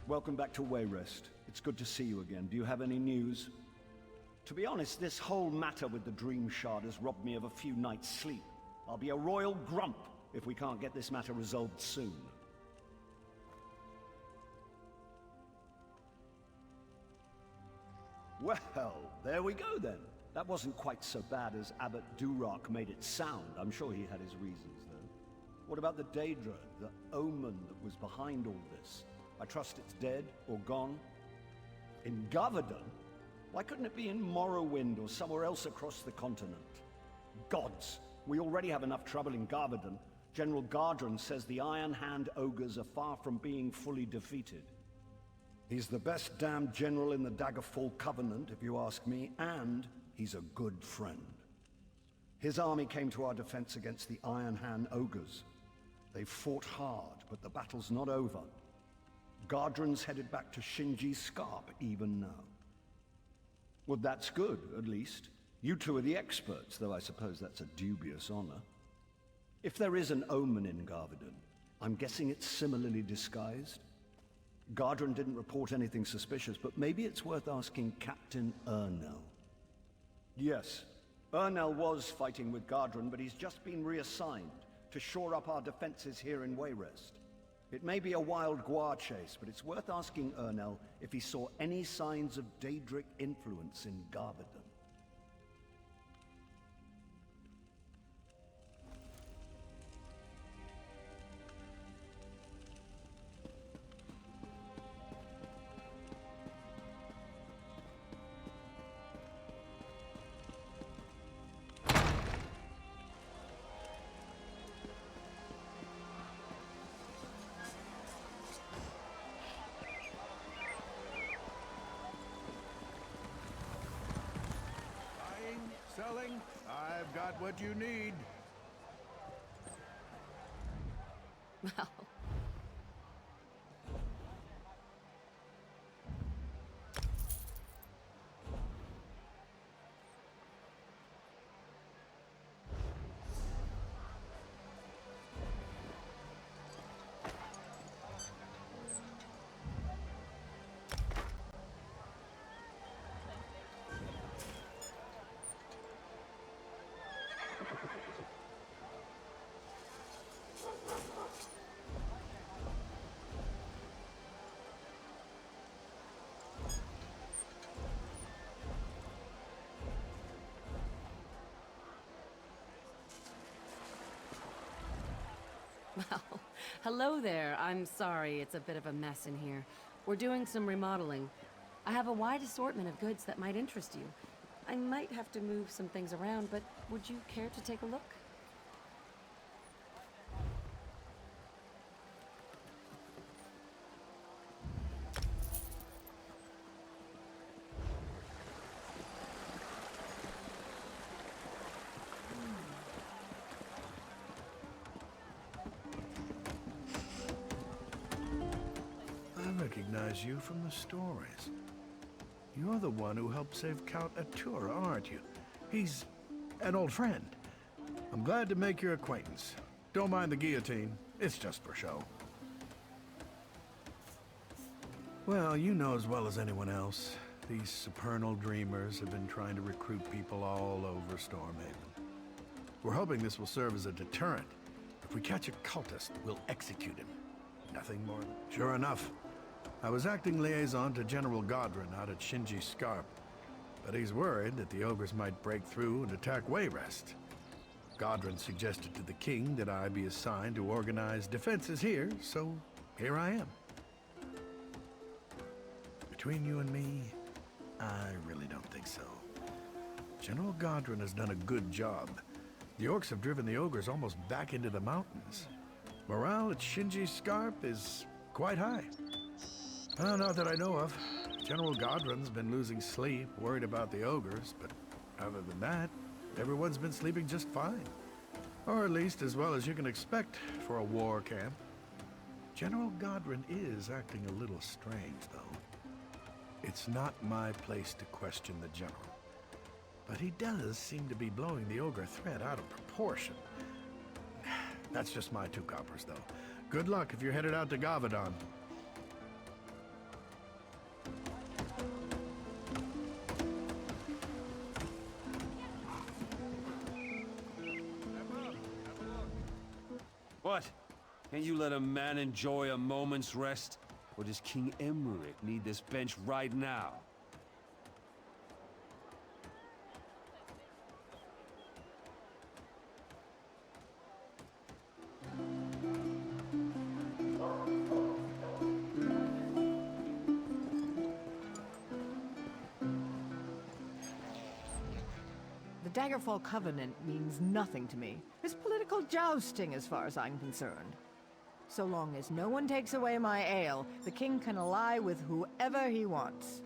Welcome back to Wayrest. It's good to see you again. Do you have any news? To be honest, this whole matter with the Dream Shard has robbed me of a few nights' sleep. I'll be a royal grump if we can't get this matter resolved soon. Well, there we go then. That wasn't quite so bad as Abbot Durock made it sound. I'm sure he had his reasons, though. What about the Daedra, the omen that was behind all this? I trust it's dead or gone? In Gavardon? Why couldn't it be in Morrowind or somewhere else across the continent? Gods! We already have enough trouble in Gavardon. General Gardren says the Iron Hand ogres are far from being fully defeated. He's the best damned general in the Daggerfall Covenant, if you ask me, and he's a good friend. His army came to our defense against the Iron Hand ogres. They fought hard, but the battle's not over. Gardren's headed back to Shinji Scarp even now. Well, that's good, at least. You two are the experts, though I suppose that's a dubious honor. If there is an omen in Gavardon, I'm guessing it's similarly disguised? Gardren didn't report anything suspicious, but maybe it's worth asking Captain Ernell. Yes, Ernell was fighting with Gardren, but he's just been reassigned to shore up our defenses here in Wayrest. It may be a wild guar chase, but it's worth asking Ernell if he saw any signs of Daedric influence in Gavardon. Selling? I've got what you need. Well... Well, hello there. I'm sorry, it's a bit of a mess in here. We're doing some remodeling. I have a wide assortment of goods that might interest you. I might have to move some things around, but would you care to take a look? I recognize you from the stories. You're the one who helped save Count Atura, aren't you? He's an old friend. I'm glad to make your acquaintance. Don't mind the guillotine. It's just for show. Well, you know as well as anyone else, these supernal dreamers have been trying to recruit people all over Stormhaven. We're hoping this will serve as a deterrent. If we catch a cultist, we'll execute him. Nothing more than... Sure enough. I was acting liaison to General Gardren out at Shinji Scarp, but he's worried that the ogres might break through and attack Wayrest. Gardren suggested to the king that I be assigned to organize defenses here, so here I am. Between you and me, I really don't think so. General Gardren has done a good job. The orcs have driven the ogres almost back into the mountains. Morale at Shinji Scarp is quite high. Not that I know of. General Gardren's been losing sleep, worried about the ogres, but other than that, everyone's been sleeping just fine. Or at least as well as you can expect for a war camp. General Gardren is acting a little strange, though. It's not my place to question the general, but he does seem to be blowing the ogre threat out of proportion. That's just my 2 coppers, though. Good luck if you're headed out to Gavardon. Can't you let a man enjoy a moment's rest? Or does King Emmerich need this bench right now? The Daggerfall Covenant means nothing to me. It's political jousting as far as I'm concerned. So long as no one takes away my ale, the king can ally with whoever he wants.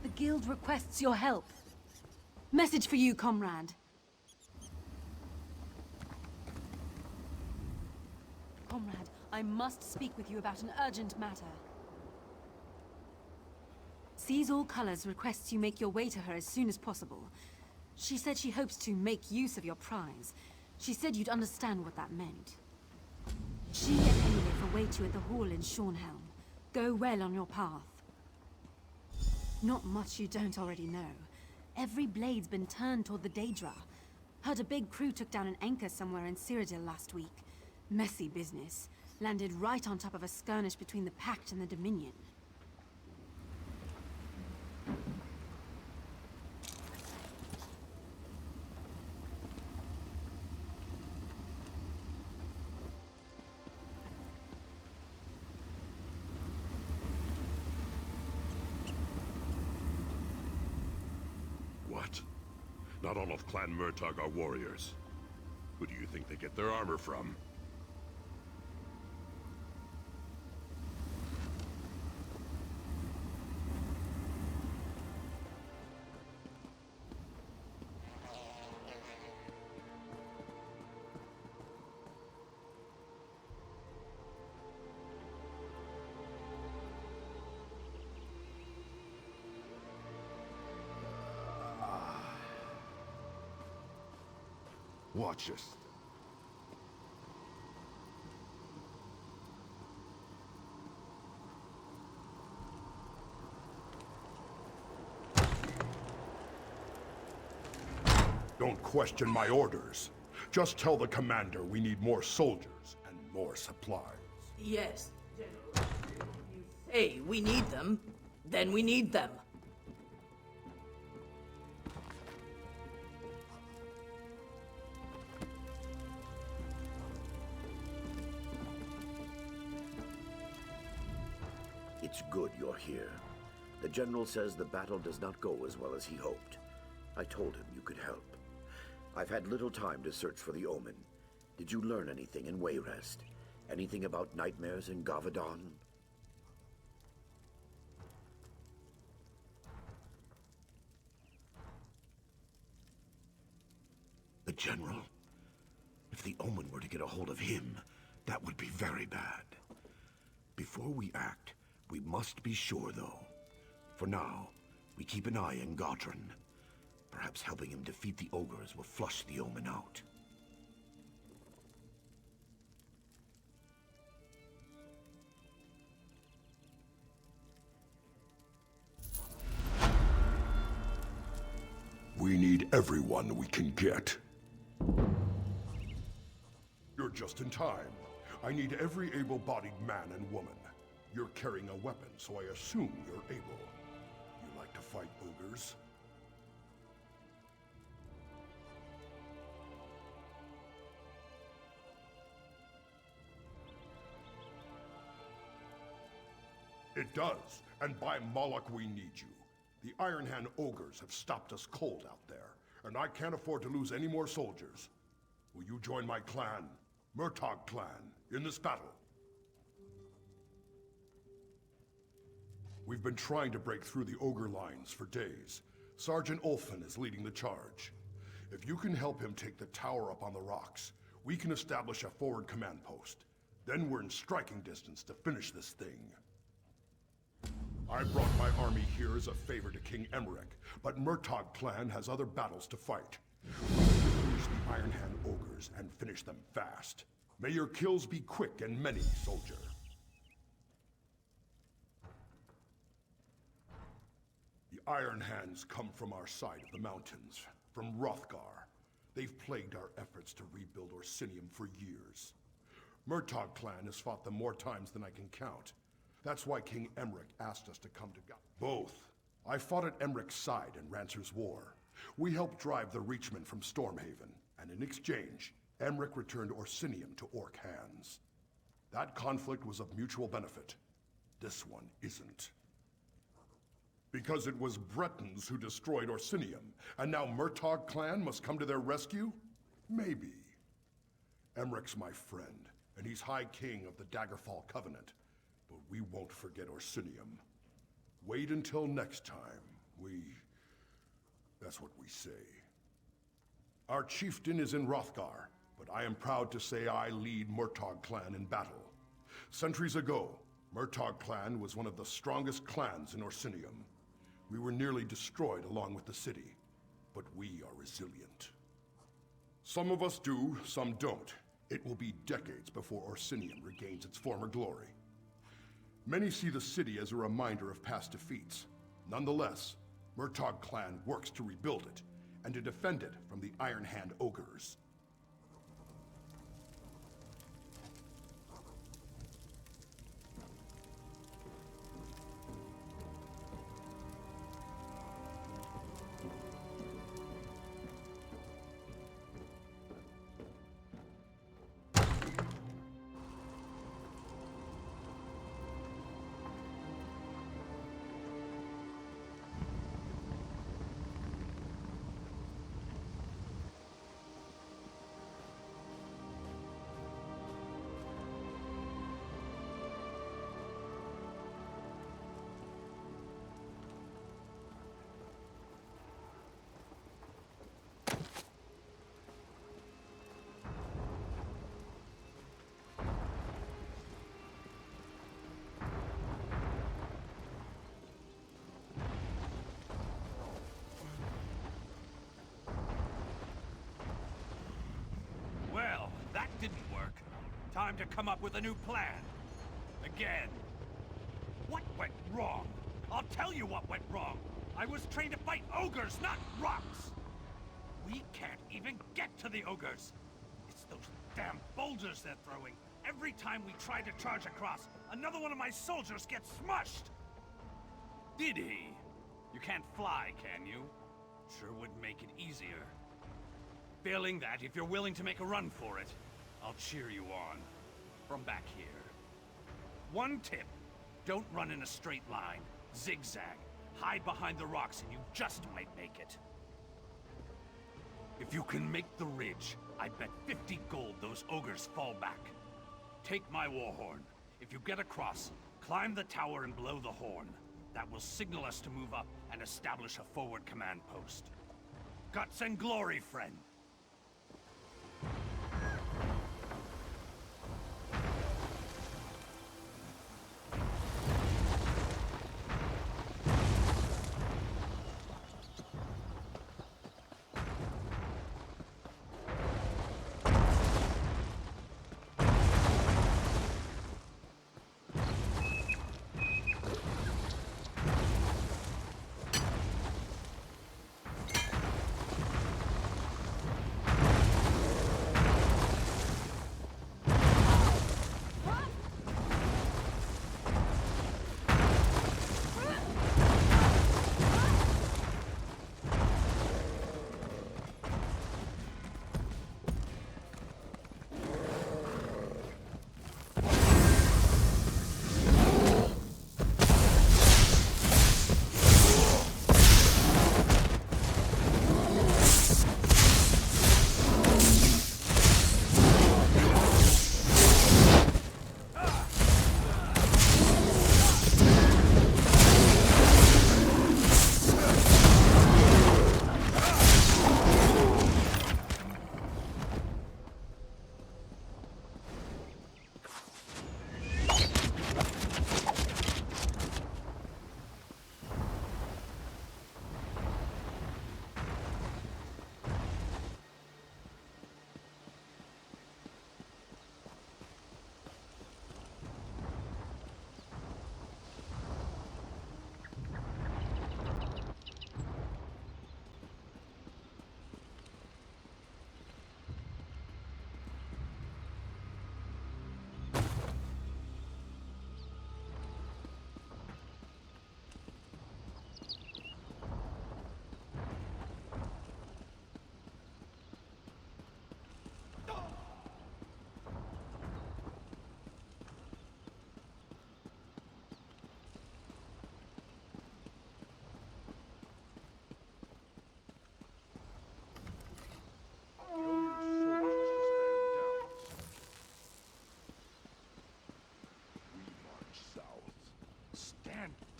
The guild requests your help. Message for you, comrade. Comrade, I must speak with you about an urgent matter. Sees All Colors requests you make your way to her as soon as possible. She said she hopes to make use of your prize. She said you'd understand what that meant. She and Enelif await you at the hall in Stormhaven. Go well on your path. Not much you don't already know. Every blade's been turned toward the Daedra. Heard a big crew took down an anchor somewhere in Cyrodiil last week. Messy business. Landed right on top of a skirmish between the Pact and the Dominion. Not all of Clan Murtagh are warriors. Who do you think they get their armor from? Watch us. Don't question my orders. Just tell the commander we need more soldiers and more supplies. Yes, General. If you say we need them, then we need them. It's good you're here. The General says the battle does not go as well as he hoped. I told him you could help. I've had little time to search for the Omen. Did you learn anything in Wayrest? Anything about nightmares in Gavadon? The General? If the Omen were to get a hold of him, that would be very bad. Before we act, we must be sure, though. For now, we keep an eye on Godrun. Perhaps helping him defeat the ogres will flush the Omen out. We need everyone we can get. You're just in time. I need every able-bodied man and woman. You're carrying a weapon, so I assume you're able. You like to fight ogres? It does, and by Moloch we need you. The Iron Hand ogres have stopped us cold out there, and I can't afford to lose any more soldiers. Will you join my clan, Murtagh clan, in this battle? We've been trying to break through the ogre lines for days. Sergeant Ulfin is leading the charge. If you can help him take the tower up on the rocks, we can establish a forward command post. Then we're in striking distance to finish this thing. I brought my army here as a favor to King Emmerich, but Murtagh clan has other battles to fight. We need to finish the Iron Hand ogres and finish them fast. May your kills be quick and many, soldier. The Iron Hands come from our side of the mountains, from Hrothgar. They've plagued our efforts to rebuild Orsinium for years. Murtagh clan has fought them more times than I can count. That's why King Emmerich asked us to come to God. Both. I fought at Emmerich's side in Rancer's War. We helped drive the Reachmen from Stormhaven, and in exchange, Emmerich returned Orsinium to Orc hands. That conflict was of mutual benefit. This one isn't. Because it was Bretons who destroyed Orsinium, and now Murtagh clan must come to their rescue? Maybe. Emmerich's my friend, and he's High King of the Daggerfall Covenant. But we won't forget Orsinium. Wait until next time. That's what we say. Our chieftain is in Hrothgar, but I am proud to say I lead Murtagh clan in battle. Centuries ago, Murtagh clan was one of the strongest clans in Orsinium. We were nearly destroyed along with the city, but we are resilient. Some of us do, some don't. It will be decades before Orsinium regains its former glory. Many see the city as a reminder of past defeats. Nonetheless, Murtagh clan works to rebuild it, and to defend it from the Iron Hand ogres. Time to come up with a new plan. Again. What went wrong? I'll tell you what went wrong. I was trained to fight ogres, not rocks. We can't even get to the ogres. It's those damn boulders they're throwing. Every time we try to charge across, another one of my soldiers gets smushed. Did he? You can't fly, can you? Sure would make it easier. Failing that, if you're willing to make a run for it, I'll cheer you on. From back here. One tip. Don't run in a straight line. Zigzag. Hide behind the rocks and you just might make it. If you can make the ridge, I bet 50 gold those ogres fall back. Take my war horn. If you get across, climb the tower and blow the horn. That will signal us to move up and establish a forward command post. Guts and glory, friend.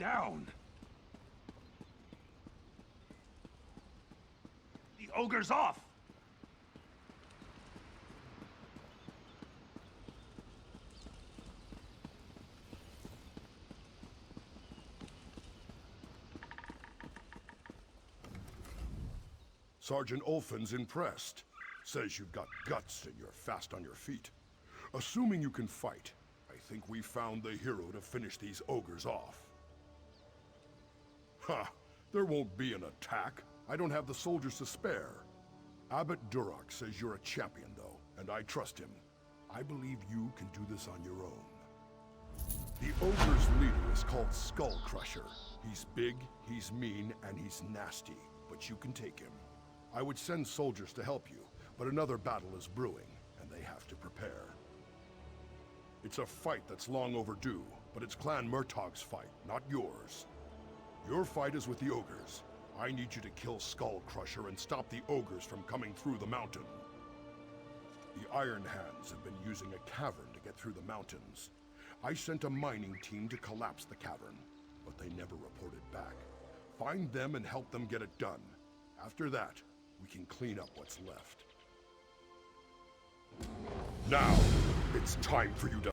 Down! The ogre's off! Sergeant Ulfin's impressed. Says you've got guts and you're fast on your feet. Assuming you can fight, I think we found the hero to finish these ogres off. Ha! There won't be an attack. I don't have the soldiers to spare. Abbot Duroc says you're a champion, though, and I trust him. I believe you can do this on your own. The ogre's leader is called Skull Crusher. He's big, he's mean, and he's nasty, but you can take him. I would send soldiers to help you, but another battle is brewing, and they have to prepare. It's a fight that's long overdue, but it's Clan Murtaugh's fight, not yours. Your fight is with the ogres. I need you to kill Skull Crusher and stop the ogres from coming through the mountain. The Iron Hands have been using a cavern to get through the mountains. I sent a mining team to collapse the cavern, but they never reported back. Find them and help them get it done. After that, we can clean up what's left. Now, it's time for you to